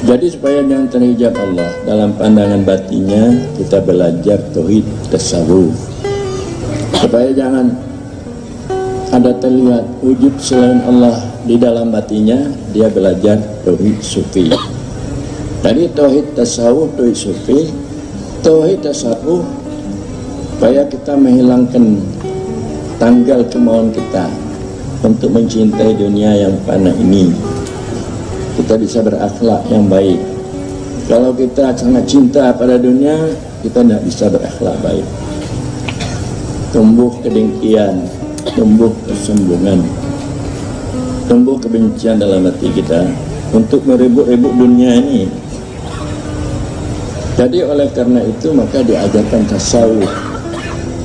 Jadi supaya jangan terhijab Allah dalam pandangan batinnya, kita belajar tauhid tasawuf. Supaya jangan ada terlihat wujud selain Allah di dalam batinnya, dia belajar tauhid sufi. Tadi tauhid tasawuf, tauhid sufi. Tauhid tasawuf supaya kita menghilangkan tanggal kemauan kita untuk mencintai dunia yang fana ini. Kita bisa berakhlak yang baik. Kalau kita sangat cinta pada dunia, kita tidak bisa berakhlak baik. Tumbuh kedengkian, tumbuh kesombongan, tumbuh kebencian dalam hati kita untuk merebut-rebut dunia ini. Jadi oleh karena itu maka diajarkan tasawuf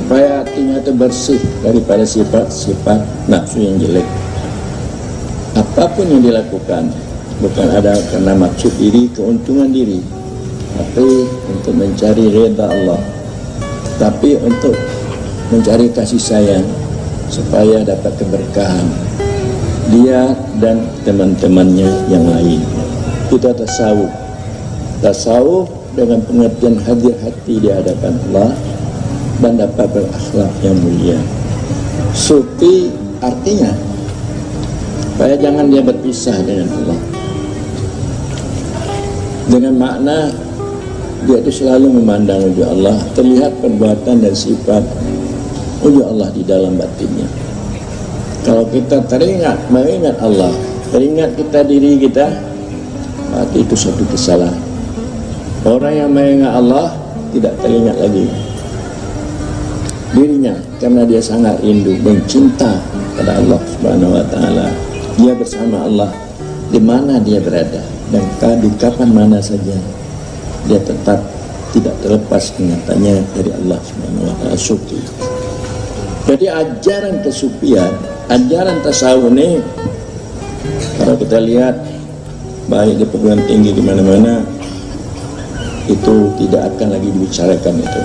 supaya hatinya itu bersih daripada sifat-sifat nafsu yang jelek. Apapun yang dilakukan bukan ada karena maksud diri, keuntungan diri, tapi untuk mencari redha Allah, tapi untuk mencari kasih sayang supaya dapat keberkahan dia dan teman-temannya yang lain. Kita tasawuf dengan pengertian hadir hati di hadapan Allah dan dapat berakhlak yang mulia. Sufi artinya supaya jangan dia berpisah dengan Allah, dengan makna dia itu selalu memandang wujud Allah, terlihat perbuatan dan sifat wujud Allah di dalam batinnya. Kalau kita mengingat Allah, teringat kita diri kita, berarti itu suatu kesalahan. Orang yang mengingat Allah tidak teringat lagi dirinya karena dia sangat rindu dan cinta pada Allah Subhanahu wa taala. Dia bersama Allah di mana dia berada dan di kapan mana saja dia tetap tidak terlepas ingatannya dari Allah Subhanahu wa taala. Sufi. Jadi ajaran kesufian, ajaran tasawuf ini kalau kita lihat baik di perguruan tinggi di mana-mana itu tidak akan lagi dibicarakan itu.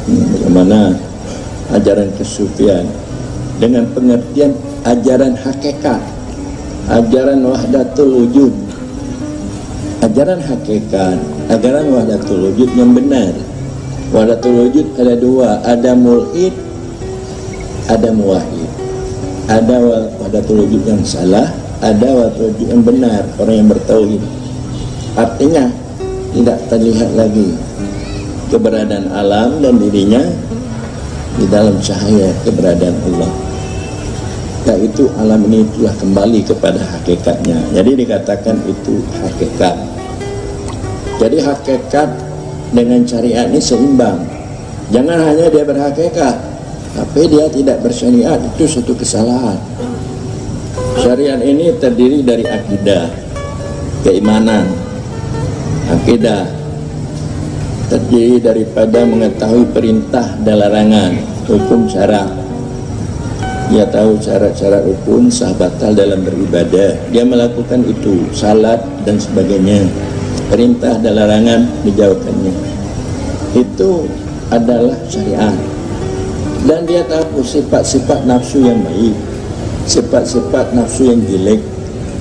Bagaimana ajaran kesufian dengan pengertian ajaran hakikat, ajaran wahdatul wujud. Ajaran hakikat, ajaran wahdatul wujud yang benar. Wahdatul wujud ada dua, ada mulhid, ada muwahhid. Ada wahdatul wujud yang salah, ada wahdatul wujud yang benar, orang yang bertauhid. Artinya tidak terlihat lagi keberadaan alam dan dirinya di dalam cahaya keberadaan Allah. Yaitu alam ini telah kembali kepada hakikatnya. Jadi dikatakan itu hakikat. Jadi hakikat dengan syariat ini seimbang. Jangan hanya dia berhakikat tapi dia tidak bersyariat, itu suatu kesalahan. Syariat ini terdiri dari akidah, keimanan. Akidah terdiri daripada mengetahui perintah dan larangan, hukum syarak. Dia tahu syarat-syarat rukun sah batal dalam beribadah, dia melakukan itu, salat dan sebagainya. Perintah dan larangan dijauhkannya. Itu adalah syariat. Dan dia tahu sifat-sifat nafsu yang baik, sifat-sifat nafsu yang jelek.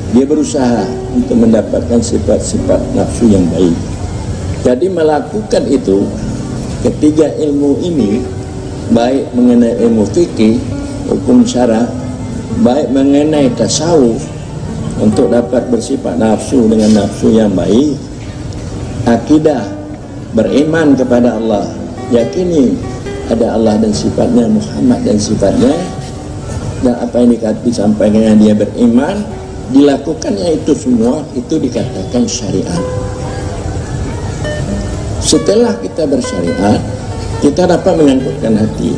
Dia berusaha untuk mendapatkan sifat-sifat nafsu yang baik. Jadi melakukan itu, ketiga ilmu ini, baik mengenai ilmu fikih, hukum syara, baik mengenai tasawuf, untuk dapat bersifat nafsu dengan nafsu yang baik. Akidah, beriman kepada Allah, yakini ada Allah dan sifatnya, Muhammad dan sifatnya, dan apa yang disampaikan dia beriman, dilakukannya itu semua, itu dikatakan syariat. Setelah kita bersyariat, kita dapat menyangkutkan hati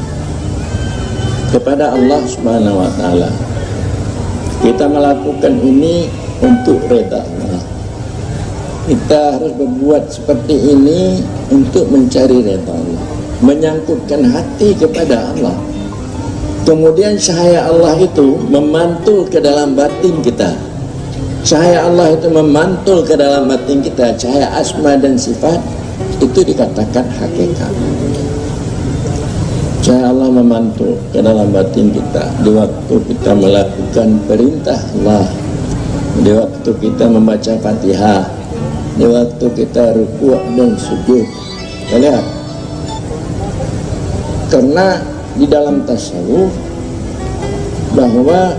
kepada Allah Subhanahu wa taala. Kita melakukan ini untuk redha Allah. Kita harus berbuat seperti ini untuk mencari redha Allah, menyangkutkan hati kepada Allah. Kemudian cahaya Allah itu memantul ke dalam batin kita. Cahaya Allah itu memantul ke dalam batin kita, cahaya asma dan sifat, itu dikatakan hakikat. Cahaya Allah memantul ke dalam batin kita di waktu kita melakukan perintah Allah, di waktu kita membaca Fatihah, di waktu kita rukuk dan sujud. Ya, lihat. Karena di dalam tasawuf bahwa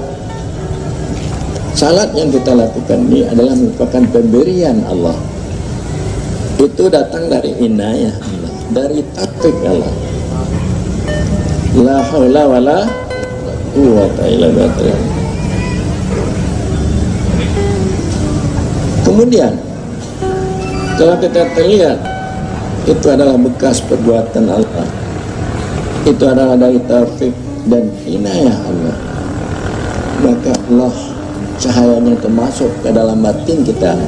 salat yang kita lakukan ini adalah merupakan pemberian Allah. Itu datang dari inayah Allah, dari taufik Allah. La haula wala quwwata illa billah. Kemudian kalau kita terlihat itu adalah bekas perbuatan Allah, itu adalah dari taufik dan inayah Allah, maka Allah cahayanya termasuk ke dalam batin kita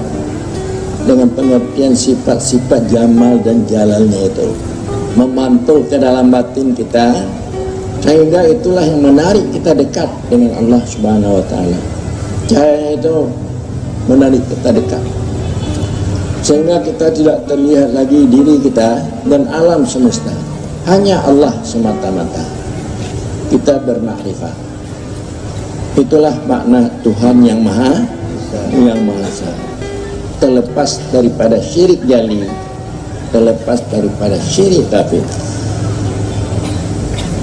dengan pengertian sifat-sifat jamal dan jalalnya itu memantul ke dalam batin kita, sehingga itulah yang menarik kita dekat dengan Allah Subhanahu wa Ta'ala. Cahaya itu menarik kita dekat sehingga kita tidak terlihat lagi diri kita dan alam semesta, hanya Allah semata-mata. Kita bermakrifat. Itulah makna Tuhan yang Maha Esa, terlepas daripada syirik jali, terlepas daripada syirik kafir.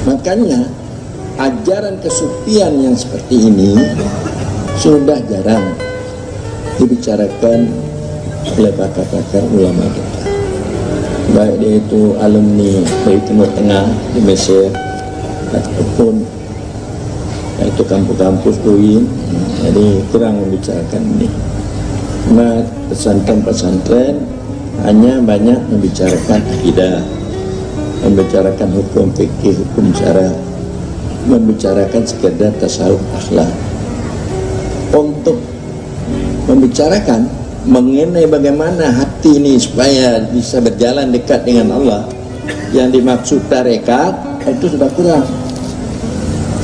Makanya ajaran kesufian yang seperti ini sudah jarang dibicarakan oleh pakar-pakar ulama kita, baik dia itu alumni dari Timur Tengah di Mesir ataupun yaitu kampus-kampus UIN. Jadi kurang membicarakan ini. Nah, pesantren-pesantren hanya banyak membicarakan akidah, membicarakan hukum fikih, hukum syara, membicarakan sekedar tasawuf akhlak. Untuk membicarakan mengenai bagaimana hati ini supaya bisa berjalan dekat dengan Allah, yang dimaksud tarekat, itu sudah kurang.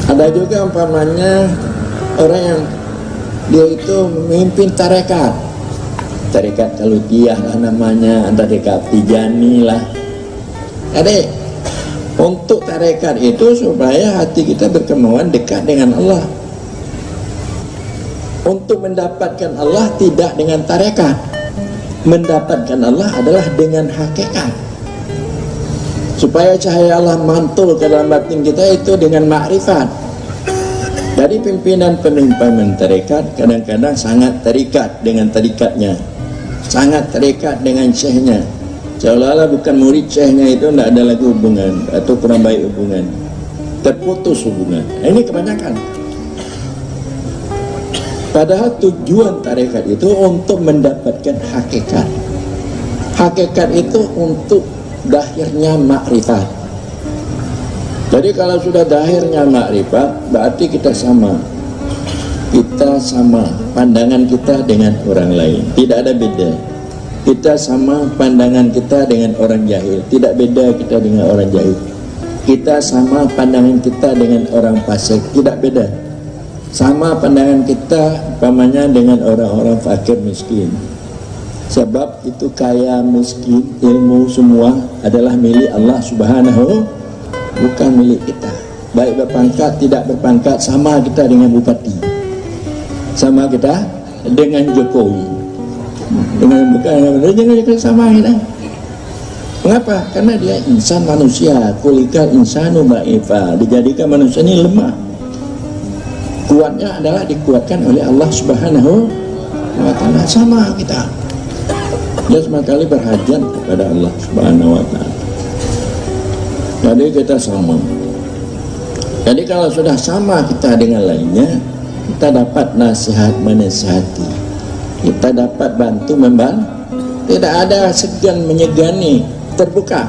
Ada juga umpamanya orang yang dia itu memimpin tarekat Talutiyah lah namanya, tarekat Tijani lah. Jadi untuk tarekat itu supaya hati kita berkemauan dekat dengan Allah. Untuk mendapatkan Allah tidak dengan tarekat, mendapatkan Allah adalah dengan hakikat. Supaya cahaya Allah mantul ke dalam batin kita itu dengan makrifat. Jadi pimpinan tarekat kadang-kadang sangat terikat dengan tarikatnya, sangat terikat dengan syekhnya, seolah-olah bukan murid syekhnya itu tidak ada lagi hubungan atau kurang baik hubungan, terputus hubungan. Ini kebanyakan. Padahal tujuan tarekat itu untuk mendapatkan hakikat. Hakikat itu untuk dahirnya makrifat. Jadi kalau sudah dahirnya makrifat, berarti kita sama. Kita sama pandangan kita dengan orang lain, tidak ada beda. Kita sama pandangan kita dengan orang jahil, tidak beda kita dengan orang jahil. Kita sama pandangan kita dengan orang fasik, tidak beda. Sama pandangan kita umpamanya dengan orang-orang fakir miskin. Sebab itu kaya miskin, ilmu semua adalah milik Allah Subhanahu, bukan milik kita. Baik berpangkat tidak berpangkat, sama kita dengan bupati, sama kita dengan Jokowi, dengan bukan sama kita. Mengapa? Karena dia insan manusia, kulikal insanu dha'ifa, dijadikan manusia ini lemah. Kuatnya adalah dikuatkan oleh Allah Subhanahu wa Ta'ala. Sama kita, dia sama kali berhajat kepada Allah Subhanahu wa Ta'ala. Jadi kita sama. Jadi kalau sudah sama kita dengan lainnya, kita dapat nasihat menasihati, kita dapat bantu membantu, tidak ada segan menyegani, terbuka.